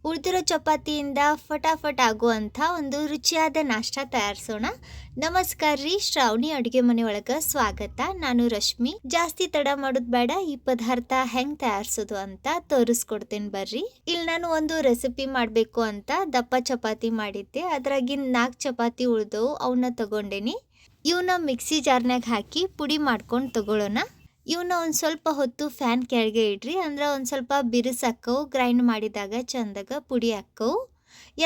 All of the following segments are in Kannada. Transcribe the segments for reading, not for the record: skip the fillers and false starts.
ಉಳಿದಿರೋ ಚಪಾತಿಯಿಂದ ಫಟಾಫಟ್ ಆಗುವಂಥ ಒಂದು ರುಚಿಯಾದ ನಾಷ್ಟ ತಯಾರಿಸೋಣ. ನಮಸ್ಕಾರ ರೀ, ಶ್ರಾವಣಿ ಅಡುಗೆ ಮನೆ ಒಳಗೆ ಸ್ವಾಗತ. ನಾನು ರಶ್ಮಿ. ಜಾಸ್ತಿ ತಡ ಮಾಡೋದು ಬೇಡ, ಈ ಪದಾರ್ಥ ಹೆಂಗೆ ತಯಾರಿಸೋದು ಅಂತ ತೋರಿಸ್ಕೊಡ್ತೀನಿ ಬರ್ರಿ. ಇಲ್ಲಿ ನಾನು ಒಂದು ರೆಸಿಪಿ ಮಾಡಬೇಕು ಅಂತ ದಪ್ಪ ಚಪಾತಿ ಮಾಡಿದ್ದೆ. ಅದ್ರಾಗಿನ 4 ಚಪಾತಿ ಉಳಿದವು, ಅವನ್ನ ತಗೊಂಡೇನಿ. ಇವನ್ನ ಮಿಕ್ಸಿ ಜಾರ್ನಾಗ ಹಾಕಿ ಪುಡಿ ಮಾಡ್ಕೊಂಡು ತಗೊಳ್ಳೋಣ. ಇವನ್ನ ಒಂದು ಸ್ವಲ್ಪ ಹೊತ್ತು ಫ್ಯಾನ್ ಕೆಳಗೆ ಇಡ್ರಿ, ಅಂದ್ರೆ ಒಂದು ಸ್ವಲ್ಪ ಬಿರುಸಾಕ್ಕವು. ಗ್ರೈಂಡ್ ಮಾಡಿದಾಗ ಚಂದಾಗ ಪುಡಿ ಹಾಕ್ಕವು.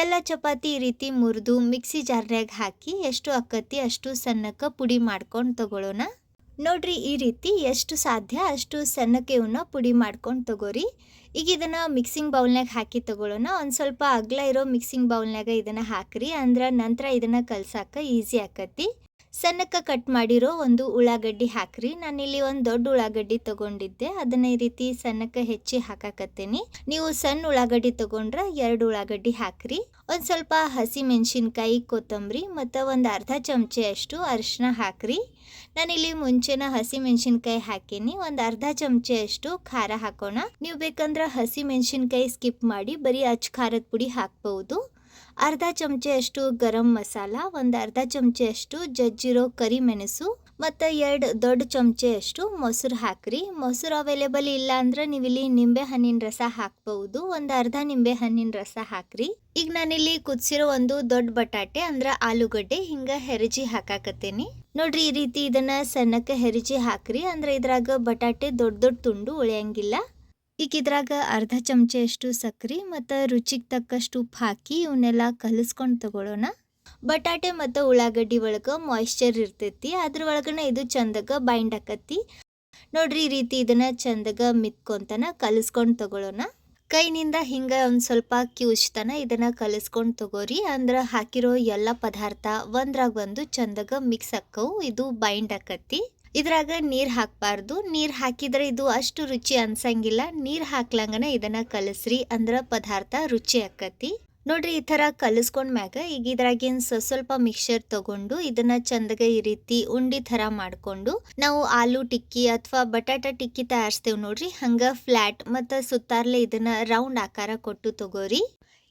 ಎಲ್ಲ ಚಪಾತಿ ಈ ರೀತಿ ಮುರಿದು ಮಿಕ್ಸಿ ಜಾರ್ನಾಗ ಹಾಕಿ ಎಷ್ಟು ಅಕ್ಕತಿ ಅಷ್ಟು ಸಣ್ಣಕ್ಕೆ ಪುಡಿ ಮಾಡ್ಕೊಂಡು ತಗೊಳ್ಳೋಣ. ನೋಡ್ರಿ, ಈ ರೀತಿ ಎಷ್ಟು ಸಾಧ್ಯ ಅಷ್ಟು ಸಣ್ಣಕ್ಕೆ ಇವನ್ನ ಪುಡಿ ಮಾಡ್ಕೊಂಡು ತಗೋರಿ. ಈಗ ಇದನ್ನು ಮಿಕ್ಸಿಂಗ್ ಬೌಲ್ನಾಗ ಹಾಕಿ ತಗೊಳ್ಳೋಣ. ಒಂದು ಸ್ವಲ್ಪ ಅಗಲ ಇರೋ ಮಿಕ್ಸಿಂಗ್ ಬೌಲ್ನಾಗ ಇದನ್ನು ಹಾಕ್ರಿ, ಅಂದ್ರೆ ನಂತರ ಇದನ್ನು ಕಲ್ಸಾಕ ಈಸಿ ಆಕತಿ. ಸಣ್ಣಕ್ಕೆ ಕಟ್ ಮಾಡಿರೋ ಒಂದು ಉಳ್ಳಾಗಡ್ಡಿ ಹಾಕ್ರಿ. ನಾನಿಲ್ಲಿ ಒಂದು ದೊಡ್ಡ ಉಳ್ಳಾಗಡ್ಡಿ ತಗೊಂಡಿದ್ದೆ, ಅದನ್ನ ಈ ರೀತಿ ಸಣ್ಣಕ್ಕೆ ಹೆಚ್ಚಿ ಹಾಕಾಕತ್ತೀನಿ. ನೀವು ಸಣ್ಣ ಉಳ್ಳಾಗಡ್ಡಿ ತಗೊಂಡ್ರೆ 2 ಉಳ್ಳಾಗಡ್ಡಿ ಹಾಕ್ರಿ. ಒಂದು ಸ್ವಲ್ಪ ಹಸಿ ಮೆಣಸಿನ್ಕಾಯಿ, ಕೊತ್ತಂಬರಿ ಮತ್ತು ಒಂದು ಅರ್ಧ ಚಮಚೆಯಷ್ಟು ಅರಿಶಿನ ಹಾಕ್ರಿ. ನಾನಿಲ್ಲಿ ಮುಂಚೆನ ಹಸಿ ಮೆಣಸಿನ್ಕಾಯಿ ಹಾಕೀನಿ. ಒಂದು ಅರ್ಧ ಚಮಚೆಯಷ್ಟು ಖಾರ ಹಾಕೋಣ. ನೀವು ಬೇಕಂದ್ರೆ ಹಸಿ ಮೆಣಸಿನ್ಕಾಯಿ ಸ್ಕಿಪ್ ಮಾಡಿ ಬರೀ ಅಚ್ಚ ಖಾರದ ಪುಡಿ ಹಾಕ್ಬಹುದು. ಅರ್ಧ ಚಮಚೆಯಷ್ಟು ಗರಂ ಮಸಾಲ, ಒಂದು ಅರ್ಧ ಚಮಚೆಯಷ್ಟು ಜಜ್ಜಿರೋ ಕರಿಮೆಣಸು ಮತ್ತು 2 ದೊಡ್ಡ ಚಮಚೆಯಷ್ಟು ಮೊಸರು ಹಾಕ್ರಿ. ಮೊಸರು ಅವೈಲೇಬಲ್ ಇಲ್ಲ ಅಂದ್ರೆ ನೀವಿಲ್ಲಿ ನಿಂಬೆ ಹಣ್ಣಿನ ರಸ ಹಾಕ್ಬಹುದು. ಒಂದು ಅರ್ಧ ನಿಂಬೆ ಹಣ್ಣಿನ ರಸ ಹಾಕ್ರಿ. ಈಗ ನಾನಿಲ್ಲಿ ಕುದಿಸಿರೋ ಒಂದು ದೊಡ್ಡ ಬಟಾಟೆ ಅಂದ್ರೆ ಆಲೂಗಡ್ಡೆ ಹಿಂಗೆ ಹೆರಜಿ ಹಾಕಾಕತ್ತೇನಿ. ನೋಡ್ರಿ, ಈ ರೀತಿ ಇದನ್ನ ಸಣ್ಣಕ್ಕೆ ಹೆರಜಿ ಹಾಕ್ರಿ, ಅಂದ್ರೆ ಇದ್ರಾಗ ಬಟಾಟೆ ದೊಡ್ಡ ದೊಡ್ಡ ತುಂಡು ಉಳಿಯಂಗಿಲ್ಲ. ಈಗ ಇದ್ರಾಗ ಅರ್ಧ ಚಮಚೆಯಷ್ಟು ಸಕ್ಕರೆ ಮತ್ತು ರುಚಿಗೆ ತಕ್ಕಷ್ಟು ಉಪ್ಪು ಹಾಕಿ ಇವನ್ನೆಲ್ಲ ಕಲಿಸ್ಕೊಂಡು ತಗೊಳ್ಳೋಣ. ಬಟಾಟೆ ಮತ್ತು ಉಳ್ಳಾಗಡ್ಡಿ ಒಳಗೆ ಮಾಯಿಶ್ಚರ್ ಇರ್ತೈತಿ, ಅದ್ರ ಒಳಗನ ಇದು ಚಂದಾಗ ಬೈಂಡ್ ಆಕತಿ. ನೋಡ್ರಿ, ಈ ರೀತಿ ಇದನ್ನ ಚಂದಾಗ ಮಿತ್ಕೊಂತನ ಕಲಿಸ್ಕೊಂಡು ತಗೊಳ್ಳೋಣ. ಕೈನಿಂದ ಹಿಂಗೆ ಒಂದು ಸ್ವಲ್ಪ ಕಿವುಚ್ತನ ಇದನ್ನ ಕಲಿಸ್ಕೊಂಡು ತಗೋರಿ, ಅಂದ್ರೆ ಹಾಕಿರೋ ಎಲ್ಲ ಪದಾರ್ಥ ಒಂದ್ರಾಗ ಒಂದು ಚಂದಾಗ ಮಿಕ್ಸ್ ಆಕ್ಕವು, ಇದು ಬೈಂಡ್ ಆಕತಿ. ಇದ್ರಾಗ ನೀರು ಹಾಕಬಾರ್ದು. ನೀರು ಹಾಕಿದ್ರೆ ಇದು ಅಷ್ಟು ರುಚಿ ಅನ್ಸಂಗಿಲ್ಲ. ನೀರು ಹಾಕ್ಲಂಗನ ಇದನ್ನ ಕಲಸ್ರಿ, ಅಂದ್ರೆ ಪದಾರ್ಥ ರುಚಿ ಆಕತಿ. ನೋಡ್ರಿ, ಈ ಥರ ಕಲಿಸ್ಕೊಂಡ್ಮ್ಯಾಗ ಈಗ ಇದ್ರಾಗಿನ ಸ್ವಲ್ಪ ಮಿಕ್ಸರ್ ತಗೊಂಡು ಇದನ್ನ ಚಂದಗ ಈ ರೀತಿ ಉಂಡಿ ಥರ ಮಾಡಿಕೊಂಡು ನಾವು ಆಲೂ ಟಿಕ್ಕಿ ಅಥವಾ ಬಟಾಟಾ ಟಿಕ್ಕಿ ತಯಾರಿಸ್ತೇವೆ ನೋಡ್ರಿ, ಹಂಗೆ ಫ್ಲ್ಯಾಟ್ ಮತ್ತು ಸುತ್ತಾರ್ಲೆ ಇದನ್ನ ರೌಂಡ್ ಆಕಾರ ಕೊಟ್ಟು ತಗೋರಿ.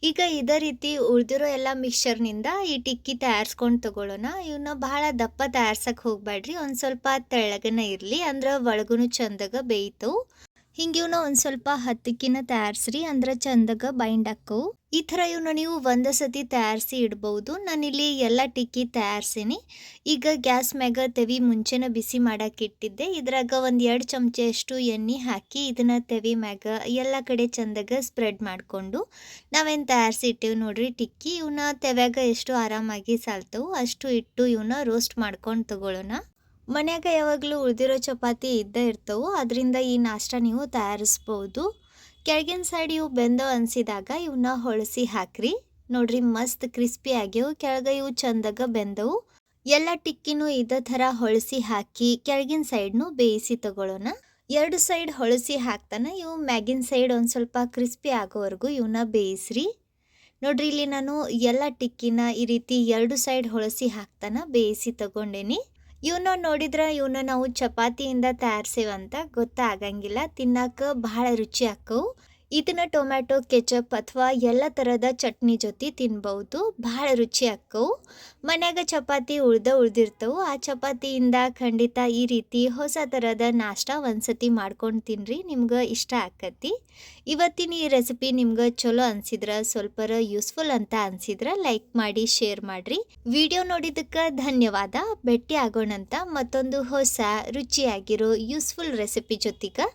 ಈಗ ಇದೇ ರೀತಿ ಉಳಿದಿರೋ ಎಲ್ಲ ಮಿಕ್ಸ್ಚರ್ನಿಂದ ಈ ಟಿಕ್ಕಿ ತಯಾರಿಸ್ಕೊಂಡು ತಗೊಳ್ಳೋಣ. ಇವನ್ನ ಬಹಳ ದಪ್ಪ ತಯಾರ್ಸಕ್ಕೆ ಹೋಗ್ಬೇಡ್ರಿ, ಒಂದು ಸ್ವಲ್ಪ ತೆಳ್ಳಗನ ಇರಲಿ, ಅಂದ್ರೆ ಒಳಗೂ ಚಂದಾಗ ಬೇಯ್ತವು. ಹಿಂಗೆ ಇವನ್ನ ಒಂದು ಸ್ವಲ್ಪ ಹತ್ತಿಕ್ಕಿನ ತಯಾರಿಸ್ರಿ, ಅಂದ್ರೆ ಚಂದಾಗ ಬೈಂಡ್ ಆಕ್ಕವು. ಈ ಥರ ಇವನ್ನ ನೀವು ಒಂದು ಸತಿ ತಯಾರಿಸಿ ಇಡ್ಬೋದು. ನಾನಿಲ್ಲಿ ಎಲ್ಲ ಟಿಕ್ಕಿ ತಯಾರಿಸೀನಿ. ಈಗ ಗ್ಯಾಸ್ ಮ್ಯಾಗ ತೆವಿ ಮುಂಚೆನ ಬಿಸಿ ಮಾಡಕ್ಕೆ ಇಟ್ಟಿದ್ದೆ. ಇದ್ರಾಗ ಒಂದು 2 ಚಮಚೆಯಷ್ಟು ಎಣ್ಣೆ ಹಾಕಿ ಇದನ್ನ ತೆವಿ ಮ್ಯಾಗ ಎಲ್ಲ ಕಡೆ ಚಂದಾಗ ಸ್ಪ್ರೆಡ್ ಮಾಡಿಕೊಂಡು ನಾವೇನು ತಯಾರಿಸಿ ಇಟ್ಟೇವೆ ನೋಡ್ರಿ ಟಿಕ್ಕಿ, ಇವನ್ನ ತೆವ್ಯಾಗ ಎಷ್ಟು ಆರಾಮಾಗಿ ಸಾಲ್ತವು ಅಷ್ಟು ಇಟ್ಟು ಇವನ್ನ ರೋಸ್ಟ್ ಮಾಡ್ಕೊಂಡು ತಗೊಳ್ಳೋಣ. ಮನ್ಯಾಗ ಯಾವಾಗಲೂ ಉಳಿದಿರೋ ಚಪಾತಿ ಇದ್ದೇ ಇರ್ತವೆ, ಅದರಿಂದ ಈ ನಾಷ್ಟ ನೀವು ತಯಾರಿಸ್ಬೋದು. ಕೆಳಗಿನ ಸೈಡ್ ಇವು ಬೆಂದವು ಅನಿಸಿದಾಗ ಇವನ್ನ ಹೊಳಸಿ ಹಾಕ್ರಿ. ನೋಡ್ರಿ, ಮಸ್ತ್ ಕ್ರಿಸ್ಪಿ ಆಗ್ಯವು, ಕೆಳಗೆ ಇವು ಚಂದಾಗ ಬೆಂದವು. ಎಲ್ಲ ಟಿಕ್ಕಿನೂ ಇದೇ ಥರ ಹೊಳಸಿ ಹಾಕಿ ಕೆಳಗಿನ ಸೈಡ್ನು ಬೇಯಿಸಿ ತಗೊಳ್ಳೋಣ. 2 ಸೈಡ್ ಹೊಳಸಿ ಹಾಕ್ತಾನೆ ಇವು ಮ್ಯಾಗಿನ ಸೈಡ್ ಒಂದು ಸ್ವಲ್ಪ ಕ್ರಿಸ್ಪಿ ಆಗೋವರೆಗೂ ಇವನ್ನ ಬೇಯಿಸ್ರಿ. ನೋಡ್ರಿ, ಇಲ್ಲಿ ನಾನು ಎಲ್ಲ ಟಿಕ್ಕಿನ ಈ ರೀತಿ 2 ಸೈಡ್ ಹೊಳಸಿ ಹಾಕ್ತಾನೆ ಬೇಯಿಸಿ ತಗೊಂಡೇನಿ. ಇವನ್ನ ನೋಡಿದ್ರೆ ಇವನ್ನ ನಾವು ಚಪಾತಿಯಿಂದ ತಯಾರಿಸೇವಂತ ಗೊತ್ತಾಗಂಗಿಲ್ಲ, ತಿನ್ನಕ್ಕೆ ಬಹಳ ರುಚಿ ಆಕ್ಕವು. ಇದನ್ನ ಟೊಮ್ಯಾಟೊ ಕೆಚಪ್ ಅಥವಾ ಎಲ್ಲ ಥರದ ಚಟ್ನಿ ಜೊತೆ ತಿನ್ಬಹುದು, ಬಹಳ ರುಚಿ ಆಕ್ಕವು. ಮನ್ಯಾಗ ಚಪಾತಿ ಉಳ್ದಿರ್ತವು, ಆ ಚಪಾತಿಯಿಂದ ಖಂಡಿತ ಈ ರೀತಿ ಹೊಸ ಥರದ ನಾಷ್ಟ ಒಂದ್ಸತಿ ಮಾಡ್ಕೊಂಡು ತಿನ್ರಿ, ನಿಮ್ಗೆ ಇಷ್ಟ ಆಕತಿ. ಇವತ್ತಿನ ಈ ರೆಸಿಪಿ ನಿಮ್ಗೆ ಚಲೋ ಅನ್ಸಿದ್ರೆ, ಸ್ವಲ್ಪರ ಯೂಸ್ಫುಲ್ ಅಂತ ಅನ್ಸಿದ್ರೆ ಲೈಕ್ ಮಾಡಿ, ಶೇರ್ ಮಾಡ್ರಿ. ವಿಡಿಯೋ ನೋಡಿದ್ದಕ್ಕೆ ಧನ್ಯವಾದ. ಭೇಟಿ ಆಗೋಣಂತ ಮತ್ತೊಂದು ಹೊಸ ರುಚಿಯಾಗಿರೋ ಯೂಸ್ಫುಲ್ ರೆಸಿಪಿ ಜೊತೆಗೆ.